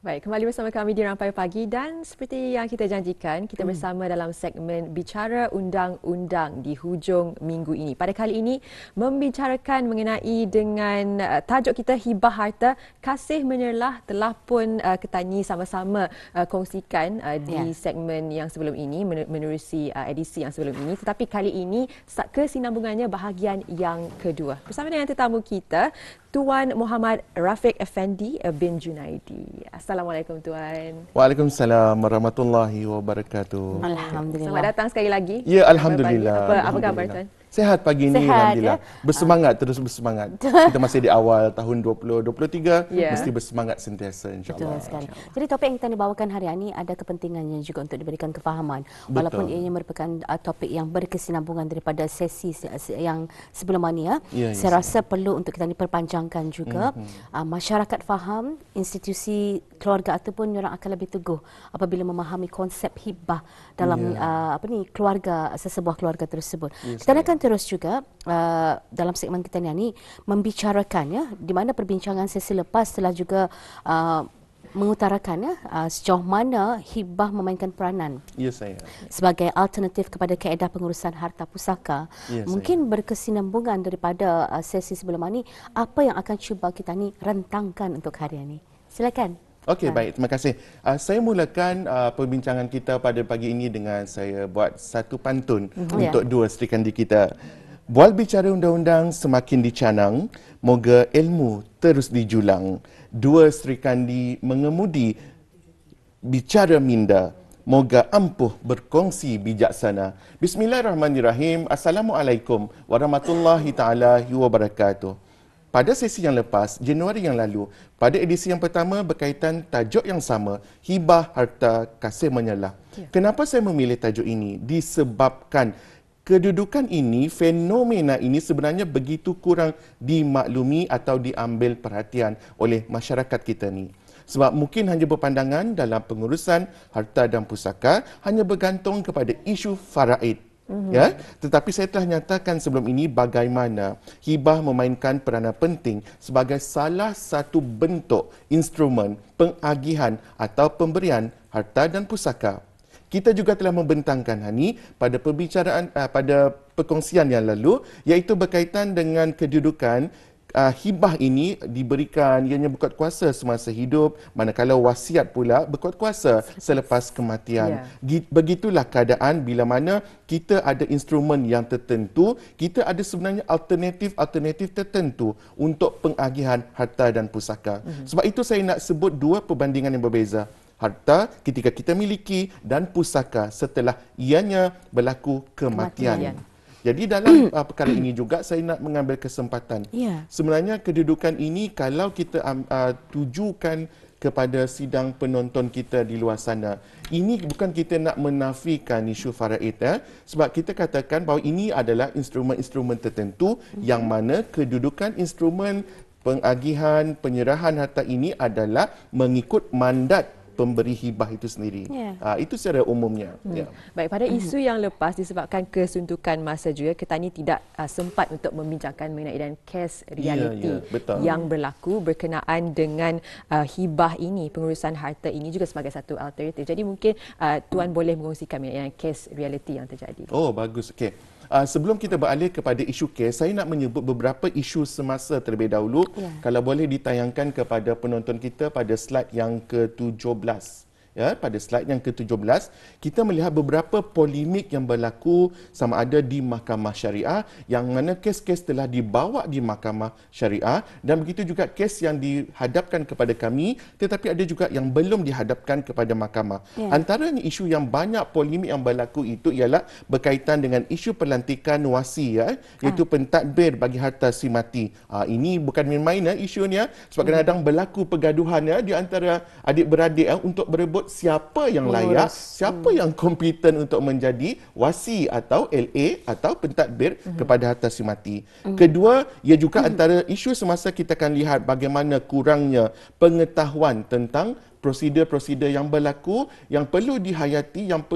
Baik, kembali bersama kami di Rampai Pagi dan seperti yang kita janjikan, kita bersama dalam segmen Bicara Undang-Undang di hujung minggu ini. Pada kali ini, membicarakan mengenai dengan tajuk kita Hibah Harta, Kasih Menyerlah telah pun Ketanyi sama-sama kongsikan di segmen yang sebelum ini, menerusi edisi yang sebelum ini. Tetapi kali ini, kesinambungannya bahagian yang kedua. Bersama dengan tetamu kita, Tuan Muhammad Rafiq Effendi bin Junaidi. Assalamualaikum Tuan. Waalaikumsalam warahmatullahi wabarakatuh. Alhamdulillah. Selamat datang sekali lagi. Ya, alhamdulillah. Apa khabar Tuan? Sehat pagi ini, alhamdulillah. Bersemangat, terus bersemangat. Kita masih di awal tahun 2023, mesti bersemangat sentiasa, insyaAllah. Betul sekali. Jadi topik yang kita bawakan hari ini ada kepentingannya juga untuk diberikan kefahaman. Walaupun ianya merupakan topik yang berkesinambungan daripada sesi yang sebelum ini, saya rasa perlu untuk kita diperpanjangkan juga. Masyarakat faham, institusi keluarga ataupun orang akan lebih teguh apabila memahami konsep hibah dalam keluarga, sesebuah keluarga tersebut. Kita akan terus juga dalam segmen kita ni membicarakan di mana perbincangan sesi lepas telah juga mengutarakan sejauh mana hibah memainkan peranan sebagai alternatif kepada kaedah pengurusan harta pusaka. Mungkin berkesinambungan daripada sesi sebelum ini, apa yang akan cuba kita ni rentangkan untuk hari ini. Silakan. Okey, baik. Terima kasih. Saya mulakan perbincangan kita pada pagi ini dengan saya buat satu pantun untuk dua serikandi kita. Bual bicara undang-undang semakin dicanang, moga ilmu terus dijulang. Dua serikandi mengemudi bicara minda, moga ampuh berkongsi bijaksana. Bismillahirrahmanirrahim. Assalamualaikum warahmatullahi taala wabarakatuh. Pada sesi yang lepas, Januari yang lalu, pada edisi yang pertama berkaitan tajuk yang sama, Hibah Harta Kasih Menyerlah. Kenapa saya memilih tajuk ini? Disebabkan kedudukan ini, fenomena ini sebenarnya begitu kurang dimaklumi atau diambil perhatian oleh masyarakat kita ni. Sebab mungkin hanya berpandangan dalam pengurusan harta dan pusaka hanya bergantung kepada isu faraid. Tetapi saya telah nyatakan sebelum ini bagaimana hibah memainkan peranan penting sebagai salah satu bentuk instrumen pengagihan atau pemberian harta dan pusaka. Kita juga telah membentangkan ini pada perbicaraan pada perkongsian yang lalu, iaitu berkaitan dengan kedudukan hibah ini diberikan ianya berkuat kuasa semasa hidup, manakala wasiat pula berkuat kuasa selepas kematian. Begitulah keadaan bila mana kita ada instrumen yang tertentu, kita ada sebenarnya alternatif tertentu untuk pengagihan harta dan pusaka. Sebab itu saya nak sebut dua perbandingan yang berbeza. Harta ketika kita miliki dan pusaka setelah ianya berlaku kematian. Jadi dalam perkara ini juga saya nak mengambil kesempatan. Sebenarnya kedudukan ini kalau kita tujukan kepada sidang penonton kita di luar sana, ini bukan kita nak menafikan isu faraid, sebab kita katakan bahawa ini adalah instrumen-instrumen tertentu yang mana kedudukan instrumen pengagihan, penyerahan harta ini adalah mengikut mandat pemberi hibah itu sendiri. Itu secara umumnya. Baik, pada isu yang lepas disebabkan kesuntukan masa juga, kita ni tidak sempat untuk membincangkan mengenai dan kes realiti yang berlaku berkenaan dengan hibah ini, pengurusan harta ini juga sebagai satu alternatif. Jadi mungkin Tuan boleh mengongsikan mengenai kes realiti yang terjadi. Oh, bagus. Okey. Sebelum kita beralih kepada isu kes, saya nak menyebut beberapa isu semasa terlebih dahulu. Kalau boleh ditayangkan kepada penonton kita pada slide yang ke-17. Pada slide yang ke-17, kita melihat beberapa polemik yang berlaku sama ada di Mahkamah Syariah, yang mana kes-kes telah dibawa di Mahkamah Syariah, dan begitu juga kes yang dihadapkan kepada kami, tetapi ada juga yang belum dihadapkan kepada mahkamah. Antaranya isu yang banyak polemik yang berlaku itu ialah berkaitan dengan isu pelantikan wasi, iaitu pentadbir bagi harta si mati. Ini bukan main-main isunya, sebab kadang-kadang berlaku pergaduhan di antara adik-beradik untuk berebut siapa yang layak, siapa yang kompeten untuk menjadi wasi atau LA atau pentadbir kepada harta si mati. Kedua, ia juga antara isu semasa kita akan lihat bagaimana kurangnya pengetahuan tentang prosedur-prosedur yang berlaku, yang perlu dihayati, yang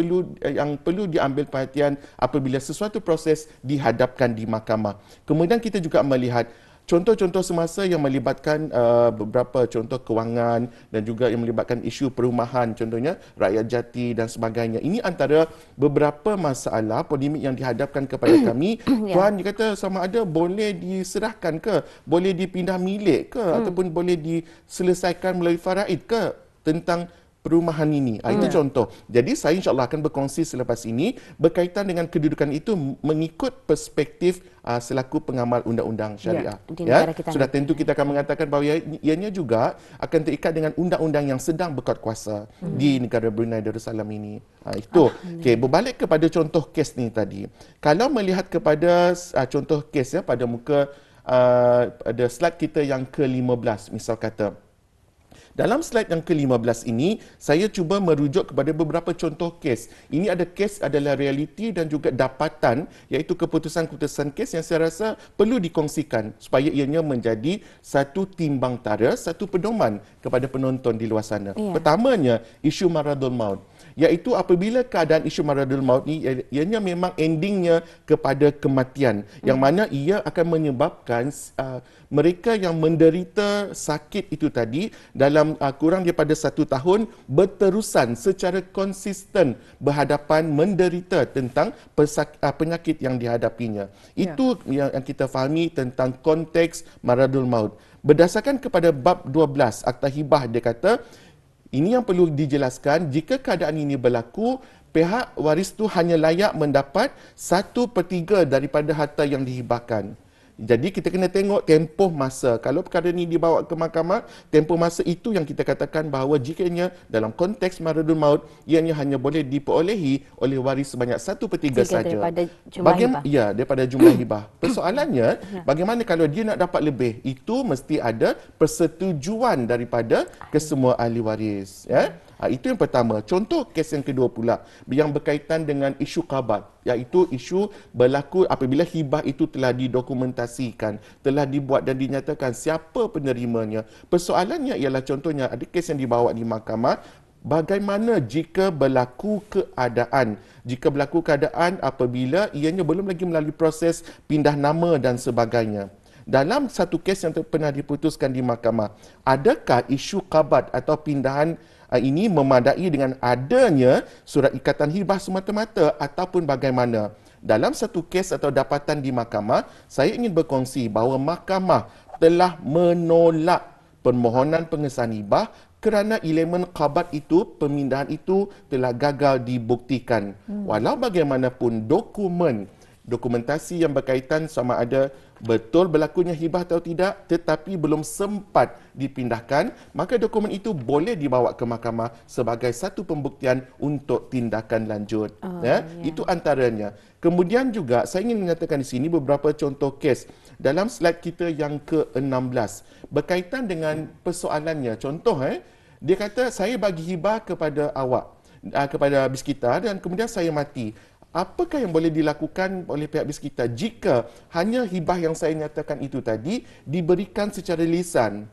perlu diambil perhatian apabila sesuatu proses dihadapkan di mahkamah. Kemudian kita juga melihat contoh-contoh semasa yang melibatkan beberapa contoh kewangan dan juga yang melibatkan isu perumahan, contohnya rakyat jati dan sebagainya. Ini antara beberapa masalah polemik yang dihadapkan kepada kami. Tuan, dia kata sama ada boleh diserahkan ke, boleh dipindah milik ke, ataupun boleh diselesaikan melalui faraid ke tentang perumahan ini. Itu contoh. Jadi saya insyaAllah akan berkongsi selepas ini berkaitan dengan kedudukan itu mengikut perspektif selaku pengamal undang-undang syariah. Sudah tentu kita akan mengatakan bahawa ianya juga akan terikat dengan undang-undang yang sedang berkuat kuasa di negara Brunei Darussalam ini. Itu. Okey, berbalik kepada contoh kes ni tadi. Kalau melihat kepada contoh kes pada muka pada slide kita yang ke-15 misal kata. Dalam slide yang ke-15 ini, saya cuba merujuk kepada beberapa contoh kes. Ini ada kes adalah realiti dan juga dapatan, iaitu keputusan-keputusan kes yang saya rasa perlu dikongsikan supaya ianya menjadi satu timbang tara, satu pedoman kepada penonton di luar sana. Pertamanya, isu maradul maut. Iaitu apabila keadaan isu maradul maut ni ianya memang endingnya kepada kematian, yang mana ia akan menyebabkan mereka yang menderita sakit itu tadi dalam kurang daripada 1 tahun berterusan secara konsisten berhadapan menderita tentang penyakit yang dihadapinya. Itu yang kita fahami tentang konteks maradul maut. Berdasarkan kepada bab 12 Akta Hibah, dia kata ini yang perlu dijelaskan, jika keadaan ini berlaku, pihak waris itu hanya layak mendapat 1/3 daripada harta yang dihibahkan. Jadi kita kena tengok tempoh masa. Kalau perkara ini dibawa ke mahkamah, tempoh masa itu yang kita katakan bahawa jikanya dalam konteks maradul maut, ianya hanya boleh diperolehi oleh waris sebanyak 1/3 saja. Daripada jumlah hibah. Ya, daripada jumlah hibah. Persoalannya, bagaimana kalau dia nak dapat lebih? Itu mesti ada persetujuan daripada kesemua ahli waris. Ya? Itu yang pertama. Contoh kes yang kedua pula yang berkaitan dengan isu qabat, iaitu isu berlaku apabila hibah itu telah didokumentasikan, telah dibuat dan dinyatakan siapa penerimanya. Persoalannya ialah contohnya ada kes yang dibawa di mahkamah, bagaimana jika berlaku keadaan apabila ianya belum lagi melalui proses pindah nama dan sebagainya. Dalam satu kes yang pernah diputuskan di mahkamah, adakah isu qabat atau pindahan ini memadai dengan adanya surat ikatan hibah semata-mata ataupun bagaimana? Dalam satu kes atau dapatan di mahkamah, saya ingin berkongsi bahawa mahkamah telah menolak permohonan pengesahan hibah kerana elemen qabat itu, pemindahan itu telah gagal dibuktikan. Walau bagaimanapun dokumentasi yang berkaitan sama ada betul berlakunya hibah atau tidak tetapi belum sempat dipindahkan, maka dokumen itu boleh dibawa ke mahkamah sebagai satu pembuktian untuk tindakan lanjut. Itu antaranya. Kemudian juga saya ingin menyatakan di sini beberapa contoh kes dalam slide kita yang ke-16 berkaitan dengan persoalannya. Contoh, dia kata saya bagi hibah kepada awak, kepada BIS kita, dan kemudian saya mati. Apakah yang boleh dilakukan oleh pihak BIS kita jika hanya hibah yang saya nyatakan itu tadi diberikan secara lisan,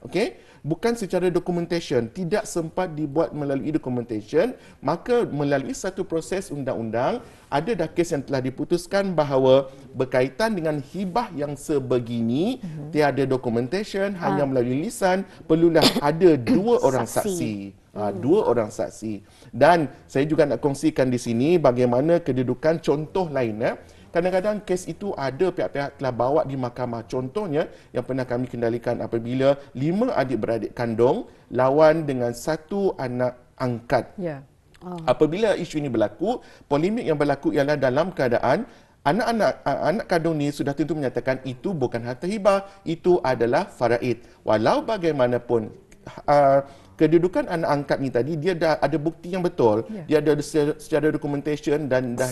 bukan secara documentation, tidak sempat dibuat melalui documentation, maka melalui satu proses undang-undang ada dah kes yang telah diputuskan bahawa berkaitan dengan hibah yang sebegini tiada documentation, hanya melalui lisan, perlulah ada 2 orang saksi. 2 orang saksi. Dan saya juga nak kongsikan di sini bagaimana kedudukan contoh lain. Kadang-kadang kes itu ada pihak-pihak telah bawa di mahkamah. Contohnya yang pernah kami kendalikan apabila 5 adik-beradik kandung lawan dengan 1 anak angkat. Apabila isu ini berlaku, polemik yang berlaku ialah dalam keadaan anak kandung ni sudah tentu menyatakan itu bukan harta hibah, itu adalah faraid. Walau bagaimanapun kedudukan anak angkat ni tadi, dia dah ada bukti yang betul, dia ada secara documentation dan dah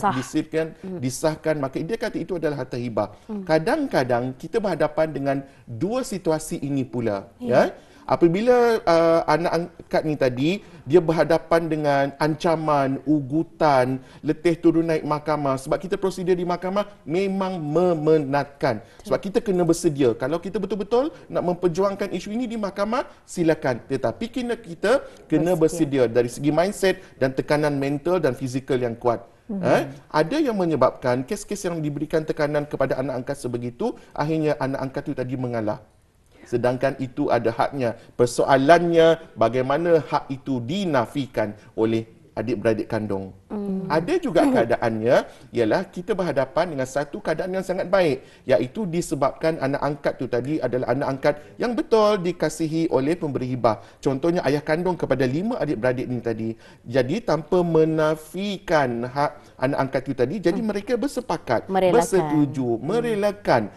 disahkan, maka dia kata itu adalah harta hibah. Kadang-kadang kita berhadapan dengan 2 situasi ini pula. Apabila anak angkat ni tadi, dia berhadapan dengan ancaman, ugutan, letih turun naik mahkamah. Sebab kita prosedur di mahkamah memang memenatkan. Sebab kita kena bersedia. Kalau kita betul-betul nak memperjuangkan isu ini di mahkamah, silakan. Tetapi kita kena bersedia dari segi mindset dan tekanan mental dan fizikal yang kuat. Ada yang menyebabkan kes-kes yang diberikan tekanan kepada anak angkat sebegitu, akhirnya anak angkat itu tadi mengalah. Sedangkan itu ada haknya. Persoalannya bagaimana hak itu dinafikan oleh adik-beradik kandung. Ada juga keadaannya ialah kita berhadapan dengan satu keadaan yang sangat baik, iaitu disebabkan anak angkat tu tadi adalah anak angkat yang betul dikasihi oleh pemberi hibah. Contohnya ayah kandung kepada 5 adik-beradik ini tadi. Jadi tanpa menafikan hak anak angkat itu tadi, jadi mereka bersepakat, bersetuju, merelakan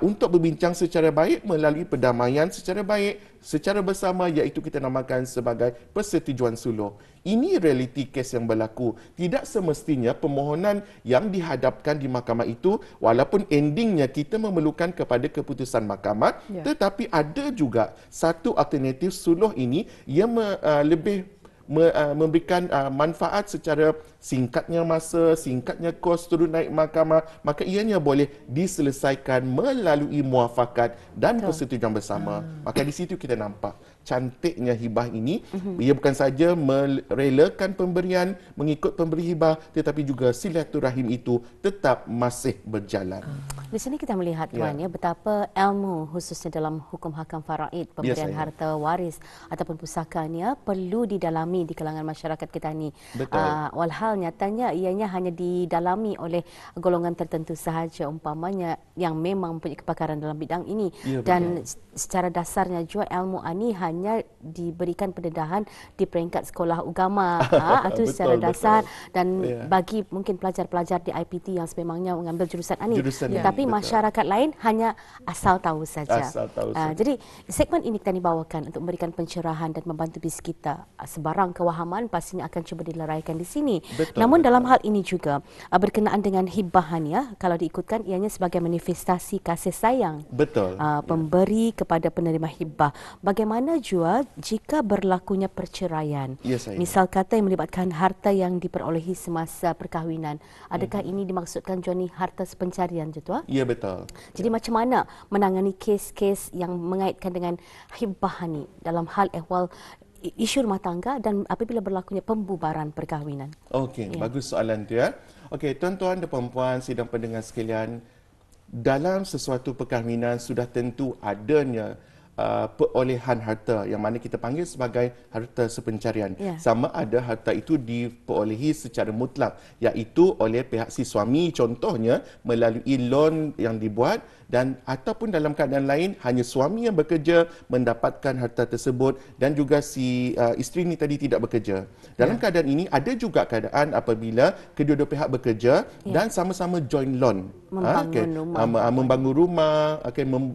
untuk berbincang secara baik melalui perdamaian secara baik, secara bersama, iaitu kita namakan sebagai persetujuan suluh. Ini realiti kes yang berlaku. Tidak semestinya permohonan yang dihadapkan di mahkamah itu, walaupun endingnya kita memerlukan kepada keputusan mahkamah, tetapi ada juga satu alternatif suluh ini yang lebih memberikan manfaat secara singkatnya masa, singkatnya kos turun naik mahkamah, maka ianya boleh diselesaikan melalui muafakat dan persetujuan bersama. Maka di situ kita nampak cantiknya hibah ini. Ia bukan saja merelakan pemberian mengikut pemberi hibah, tetapi juga silaturahim itu tetap masih berjalan. Di sini kita melihat Tuan betapa ilmu khususnya dalam hukum hakam faraid, pemberian harta waris ataupun pusakanya perlu didalami di kalangan masyarakat kita ni. Walhal nyatanya ianya hanya didalami oleh golongan tertentu sahaja, umpamanya yang memang mempunyai kepakaran dalam bidang ini. Dan secara dasarnya juga ilmu ini hanya diberikan pendedahan di peringkat sekolah agama. Itu secara dasar. Dan bagi mungkin pelajar-pelajar di IPT yang sememangnya mengambil jurusan ini. Tetapi masyarakat lain hanya asal tahu saja. Jadi segmen ini kita dibawakan untuk memberikan pencerahan dan membantu bis kita. Sebarang kewahaman pastinya akan cuba dileraikan di sini. Namun dalam hal ini juga berkenaan dengan hibahan, kalau diikutkan ianya sebagai manifestasi kasih sayang pemberi kepada penerima hibah. Bagaimana jua jika berlakunya perceraian? Misal kata yang melibatkan harta yang diperolehi semasa perkahwinan. Adakah ini dimaksudkan Johnny harta sepencarian je Tuan? Ya, betul. Jadi macam mana menangani kes-kes yang mengaitkan dengan hibah ni dalam hal ehwal isu rumah tangga dan apabila berlakunya pembubaran perkahwinan? Okey, bagus soalan tu ya. Okey, tuan-tuan dan puan-puan sidang pendengar sekalian, dalam sesuatu perkahwinan sudah tentu adanya perolehan harta yang mana kita panggil sebagai harta sepencarian. Sama ada harta itu diperolehi secara mutlak, iaitu oleh pihak si suami, contohnya melalui loan yang dibuat, dan ataupun dalam keadaan lain hanya suami yang bekerja mendapatkan harta tersebut dan juga si isteri ini tadi tidak bekerja. Dalam keadaan ini ada juga keadaan apabila kedua-dua pihak bekerja dan sama-sama joint loan, membangun rumah,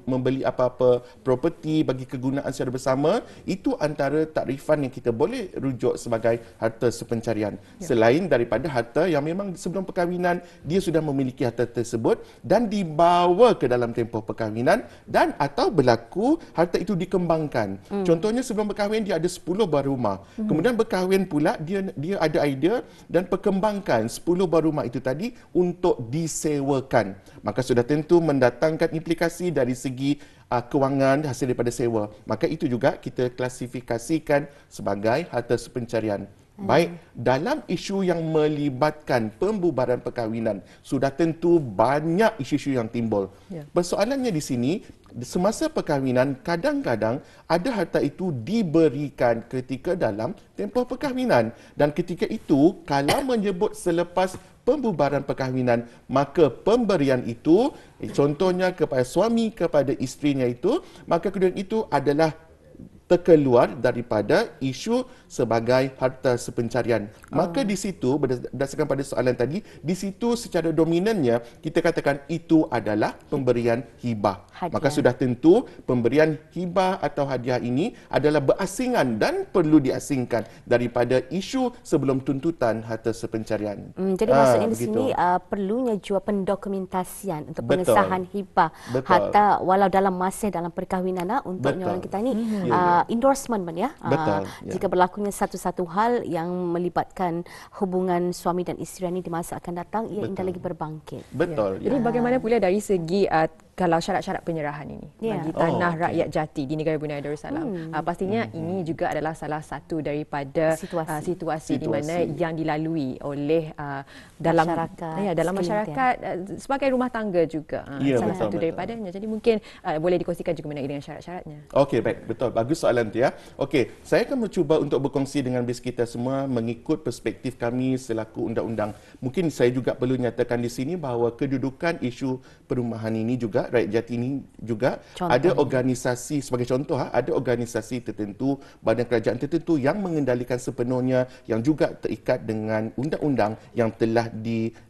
membeli apa-apa properti bagi kegunaan secara bersama. Itu antara takrifan yang kita boleh rujuk sebagai harta sepencarian. Selain daripada harta yang memang sebelum perkahwinan dia sudah memiliki harta tersebut dan dibawa ke dalam tempoh perkahwinan, dan atau berlaku harta itu dikembangkan. Contohnya sebelum berkahwin dia ada 10 buah rumah. Kemudian berkahwin pula dia ada idea dan perkembangkan 10 buah rumah itu tadi untuk disewakan. Maka sudah tentu mendatangkan implikasi dari segi kewangan hasil daripada sewa. Maka itu juga kita klasifikasikan sebagai harta sepencarian. Baik, dalam isu yang melibatkan pembubaran perkahwinan, sudah tentu banyak isu-isu yang timbul. Persoalannya di sini, semasa perkahwinan, kadang-kadang ada harta itu diberikan ketika dalam tempoh perkahwinan. Dan ketika itu, kalau menyebut selepas pembubaran perkahwinan, maka pemberian itu, contohnya kepada suami, kepada isterinya itu, maka kemudian itu adalah terkeluar daripada isu sebagai harta sepencarian. Maka di situ, berdasarkan pada soalan tadi, di situ secara dominannya kita katakan itu adalah pemberian hibah. Maka sudah tentu pemberian hibah atau hadiah ini adalah berasingan dan perlu diasingkan daripada isu sebelum tuntutan harta sepencarian. Jadi maksudnya di sini perlunya juga pendokumentasian untuk pengesahan hibah harta walau masih dalam perkahwinan untuk orang kita ni. Endorsement jika berlakunya satu-satu hal yang melibatkan hubungan suami dan isteri ini di masa akan datang, ia indah lagi berbangkit. Betul. Jadi bagaimana pula dari segi kalau syarat-syarat penyerahan ini bagi tanah rakyat jati di negara Brunei Darussalam. Pastinya ini juga adalah salah satu daripada situasi di mana yang dilalui oleh dalam masyarakat sebagai rumah tangga juga. Salah satu daripadanya. Jadi mungkin boleh dikongsikan juga mengenai dengan syarat-syaratnya. Okey, baik, betul. Bagus soalan tu ya. Okey, saya akan mencuba untuk berkongsi dengan bis kita semua mengikut perspektif kami selaku undang-undang. Mungkin saya juga perlu nyatakan di sini bahawa kedudukan isu perumahan ini juga, rakyat jati ini juga ada organisasi, sebagai contoh, ada organisasi tertentu, badan kerajaan tertentu yang mengendalikan sepenuhnya, yang juga terikat dengan undang-undang yang telah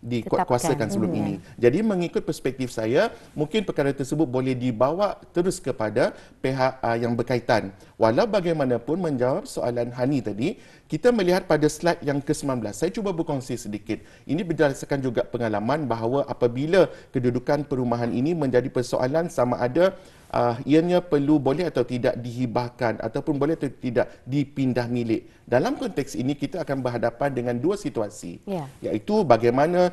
dikuasakan sebelum ini. Jadi mengikut perspektif saya, mungkin perkara tersebut boleh dibawa terus kepada pihak yang berkaitan. Walau bagaimanapun, menjawab soalan Hani tadi, kita melihat pada slide yang ke-19. Saya cuba berkongsi sedikit. Ini berdasarkan juga pengalaman bahawa apabila kedudukan perumahan ini menjadi persoalan sama ada ianya boleh atau tidak dihibahkan ataupun boleh atau tidak dipindah milik. Dalam konteks ini kita akan berhadapan dengan dua situasi, iaitu bagaimana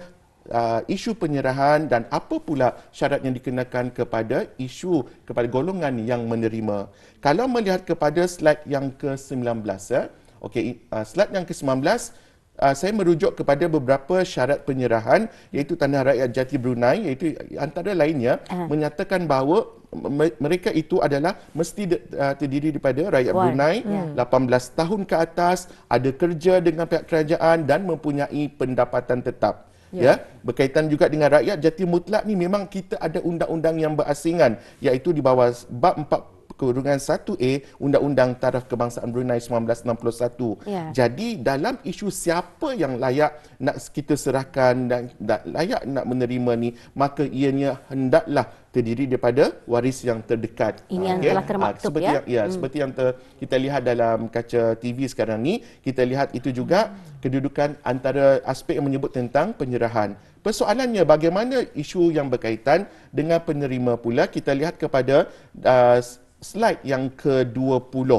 isu penyerahan dan apa pula syarat yang dikenakan kepada kepada golongan yang menerima. Kalau melihat kepada slide yang ke-19, slide yang ke-19, saya merujuk kepada beberapa syarat penyerahan, iaitu Tanah Rakyat Jati Brunei, iaitu antara lainnya menyatakan bahawa mereka itu adalah mesti terdiri daripada rakyat Brunei, 18 tahun ke atas, ada kerja dengan pihak kerajaan dan mempunyai pendapatan tetap. Berkaitan juga dengan rakyat jati mutlak ni, memang kita ada undang-undang yang berasingan, iaitu di bawah bab 4(1)(a) Undang-Undang Taraf Kebangsaan Brunei 1961. Jadi dalam isu siapa yang layak nak kita serahkan dan layak nak menerima ni, maka ianya hendaklah terdiri daripada waris yang terdekat. Ini yang telah termaktub seperti yang kita lihat dalam kaca TV sekarang ni, kita lihat itu juga kedudukan antara aspek yang menyebut tentang penyerahan. Persoalannya bagaimana isu yang berkaitan dengan penerima pula, kita lihat kepada slide yang ke-20.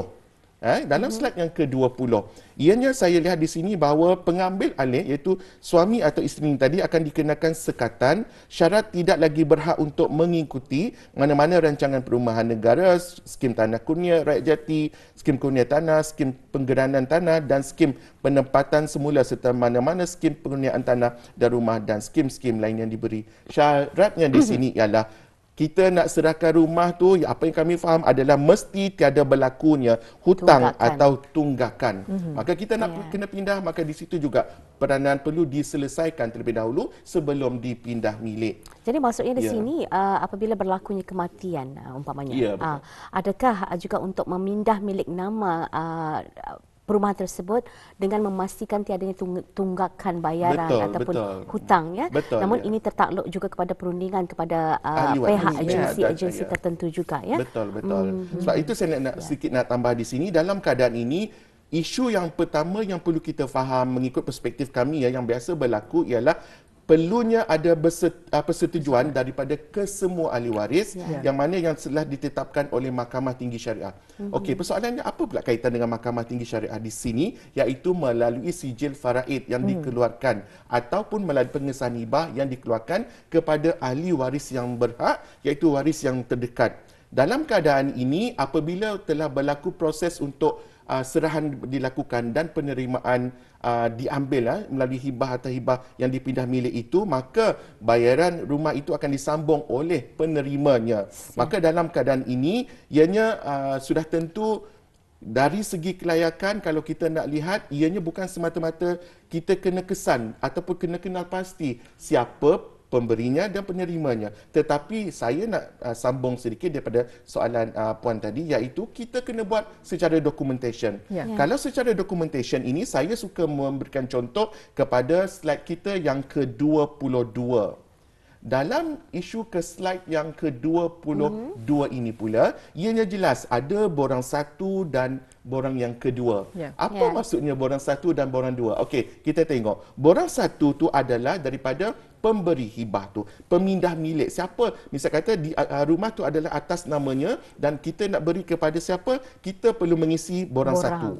Dalam slide yang ke-20, ianya saya lihat di sini bahawa pengambil alih, iaitu suami atau isteri tadi, akan dikenakan sekatan syarat tidak lagi berhak untuk mengikuti mana-mana rancangan perumahan negara, skim tanah kurnia rakyat jati, skim kurnia tanah, skim penggeranan tanah dan skim penempatan semula serta mana-mana skim penggunaan tanah dan rumah dan skim-skim lain yang diberi. Syaratnya di sini ialah kita nak serahkan rumah tu, apa yang kami faham adalah mesti tiada berlakunya hutang atau tunggakan. Maka kita nak kena pindah, maka di situ juga peranan perlu diselesaikan terlebih dahulu sebelum dipindah milik. Jadi maksudnya di sini apabila berlakunya kematian umpamanya, adakah juga untuk memindah milik nama perumahan tersebut dengan memastikan tiadanya tunggakan bayaran ataupun hutang, namun ini tertakluk juga kepada perundingan kepada pihak agensi tertentu juga, Betul. Sebab itu saya nak sedikit nak tambah di sini. Dalam keadaan ini, isu yang pertama yang perlu kita faham mengikut perspektif kami yang biasa berlaku ialah perlunya ada persetujuan daripada kesemua ahli waris yang mana yang telah ditetapkan oleh Mahkamah Tinggi Syariah. Okey, persoalannya apa pula kaitan dengan Mahkamah Tinggi Syariah di sini, iaitu melalui sijil faraid yang dikeluarkan ataupun melalui pengesahan hibah yang dikeluarkan kepada ahli waris yang berhak, iaitu waris yang terdekat. Dalam keadaan ini, apabila telah berlaku proses untuk serahan dilakukan dan penerimaan diambil melalui hibah atau hibah yang dipindah milik itu, maka bayaran rumah itu akan disambung oleh penerimanya. Maka dalam keadaan ini, ianya sudah tentu dari segi kelayakan, kalau kita nak lihat, ianya bukan semata-mata kita kena kesan ataupun kena kenal pasti siapa pemberinya dan penerimanya. Tetapi saya nak sambung sedikit daripada soalan Puan tadi, iaitu kita kena buat secara documentation. Kalau secara documentation ini, saya suka memberikan contoh kepada slide kita yang ke-22. Dalam isu ke slide yang ke-22 ini pula, ianya jelas ada borang satu dan borang yang kedua. Apa maksudnya borang satu dan borang dua? Okey, kita tengok. Borang satu tu adalah daripada pemberi hibah tu, pemindah milik. Siapa? Misal kata rumah tu adalah atas namanya dan kita nak beri kepada siapa? Kita perlu mengisi borang satu.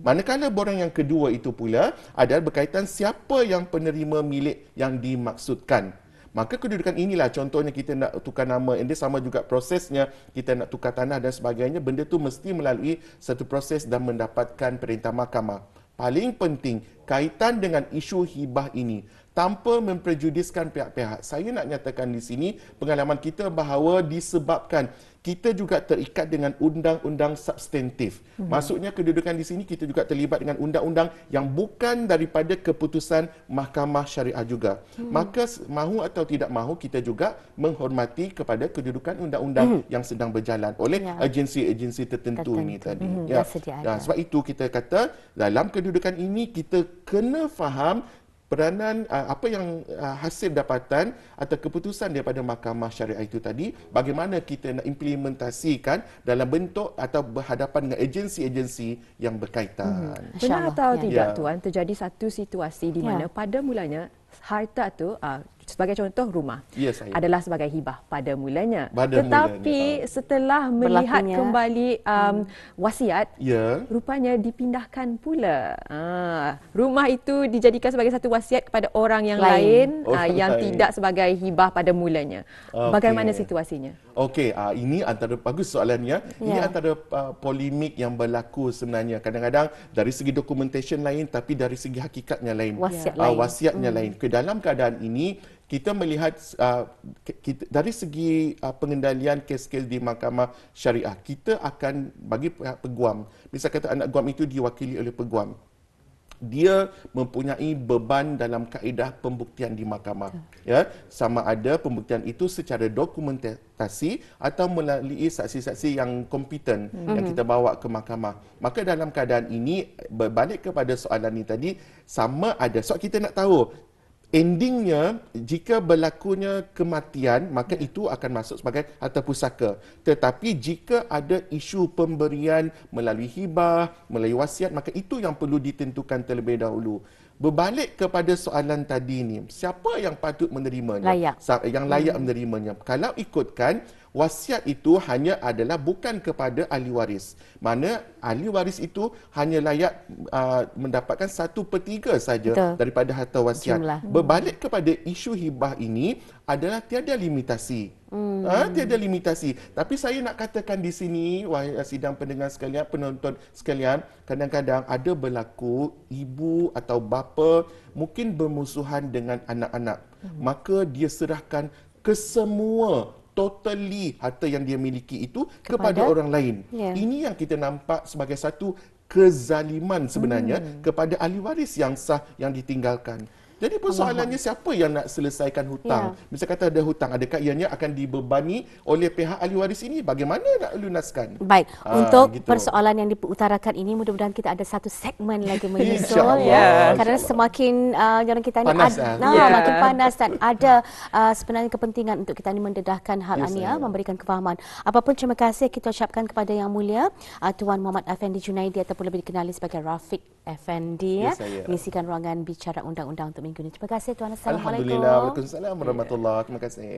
Manakala borang yang kedua itu pula adalah berkaitan siapa yang penerima milik yang dimaksudkan. Maka kedudukan inilah contohnya kita nak tukar nama, ini sama juga prosesnya kita nak tukar tanah dan sebagainya, benda tu mesti melalui satu proses dan mendapatkan perintah mahkamah. Paling penting kaitan dengan isu hibah ini tanpa memprejudiskan pihak-pihak. Saya nak nyatakan di sini pengalaman kita bahawa disebabkan kita juga terikat dengan undang-undang substantif. Maksudnya kedudukan di sini kita juga terlibat dengan undang-undang yang bukan daripada keputusan mahkamah syariah juga. Maka mahu atau tidak mahu kita juga menghormati kepada kedudukan undang-undang yang sedang berjalan oleh agensi-agensi tertentu ini tadi. Sebab itu kita kata dalam kedudukan ini kita kena faham peranan apa yang hasil dapatan atau keputusan daripada mahkamah syariah itu tadi, bagaimana kita nak implementasikan dalam bentuk atau berhadapan dengan agensi-agensi yang berkaitan. Benar atau tidak Tuan, terjadi satu situasi di mana pada mulanya harta tu sebagai contoh rumah adalah sebagai hibah pada mulanya. Tetapi setelah melihat kembali wasiat, rupanya dipindahkan pula. Rumah itu dijadikan sebagai satu wasiat kepada orang yang lain yang tidak sebagai hibah pada mulanya. Bagaimana situasinya? Okey, ini antara bagus soalannya. Ini antara polemik yang berlaku sebenarnya. Kadang-kadang dari segi documentation lain tapi dari segi hakikatnya lain. Wasiatnya lain. Dalam keadaan ini kita melihat dari segi pengendalian kes-kes di mahkamah syariah, kita akan bagi pihak peguam. Misal kata anak guam itu diwakili oleh peguam. Dia mempunyai beban dalam kaedah pembuktian di mahkamah. Sama ada pembuktian itu secara dokumentasi atau melalui saksi-saksi yang kompeten yang kita bawa ke mahkamah. Maka dalam keadaan ini, berbalik kepada soalan ini tadi, sama ada. So kita nak tahu endingnya, jika berlakunya kematian, maka itu akan masuk sebagai harta pusaka. Tetapi jika ada isu pemberian melalui hibah, melalui wasiat, maka itu yang perlu ditentukan terlebih dahulu. Berbalik kepada soalan tadi ni, siapa yang patut menerimanya? Yang layak menerimanya. Kalau ikutkan, wasiat itu hanya adalah bukan kepada ahli waris. Mana ahli waris itu hanya layak mendapatkan 1/3 saja daripada harta wasiat. Berbalik kepada isu hibah ini adalah tiada limitasi. Tiada limitasi. Tapi saya nak katakan di sini, wahai sidang pendengar sekalian, penonton sekalian, kadang-kadang ada berlaku ibu atau bapa mungkin bermusuhan dengan anak-anak. Maka dia serahkan kesemua totally harta yang dia miliki itu kepada orang lain. Ini yang kita nampak sebagai satu kezaliman sebenarnya kepada ahli waris yang sah yang ditinggalkan. Jadi persoalannya siapa yang nak selesaikan hutang? Misal kata ada hutang, adakah ianya akan dibebani oleh pihak ahli waris ini? Bagaimana nak lunaskan? Baik, untuk persoalan yang diutarakan ini, mudah-mudahan kita ada satu segmen lagi menyusul kerana semakin jalan kita ni makin panas dan ada sebenarnya kepentingan untuk kita ni mendedahkan hal ini, memberikan kefahaman. Apapun, terima kasih kita ucapkan kepada Yang Mulia Tuan Muhammad Effendi Junaidi ataupun lebih dikenali sebagai Rafiq Effendi mengisikan ruangan bicara undang-undang untuk minggu ini. Terima kasih Tuan. Assalamualaikum. Alhamdulillah. Waalaikumsalam warahmatullahi. Terima kasih.